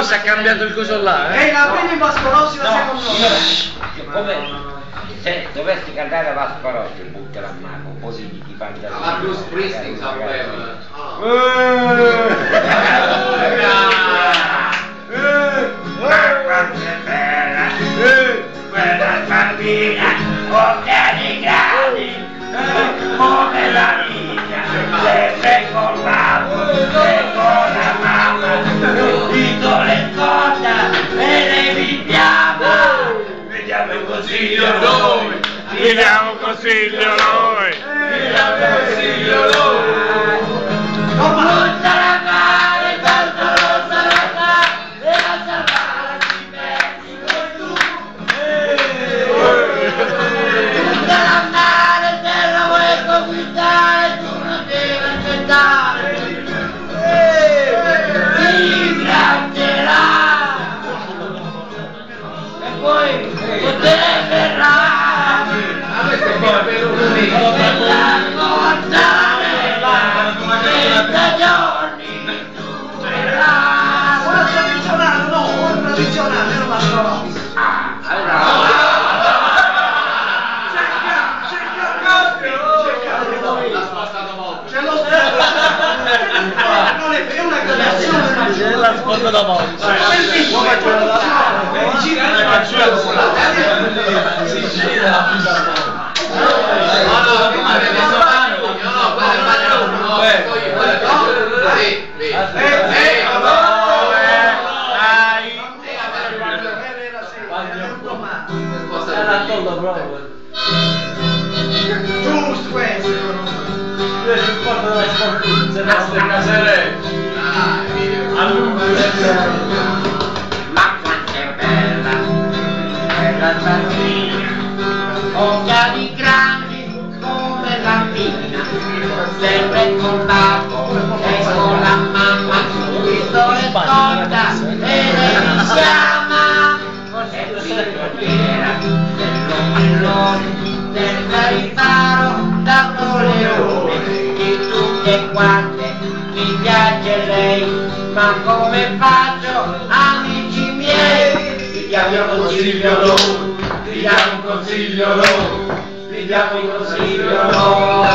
si è cambiato il coso là, E la prima Vasco Rossi la seconda. Come se dovessi cantare Vasco Rossi, butta la mano, un po' di pantaloni. Ma Bruce Springsteen sapeva. Quella bambina, occhiali grandi, come la mia, sempre con l'amo e con la mamma, dico le scorda e le vediamo, vediamo il consiglio noi, Vediamo un consiglio noi! vediamo il consiglio noi, tutta la mare, tanto lo sarà, e la salvare si perdi con tu. Tutta la mare te la vuoi conquistare, tu non devi aspettare. Ti gratterà e poi poter verrà la mortale 30 giorni tu verrà. Una tradizionale, no, una tradizionale, non Vasco Rossi. L'ha spostato molto. C'è lo non è una gradazione. C'è la sponda da volta! Giusto questo. Ma quanto è bella la bambina, occhiali grandi come la mia, sempre con l'appo e con la mamma, pistole scorda e le richiama, cos'è pioniera dell'omellone, del riparo da Napoleone, di tutte quante mi piace lei, ma come faccio amici miei? Vi diamo un consiglio noi, vi diamo un consiglio noi, vi diamo un consiglio noi.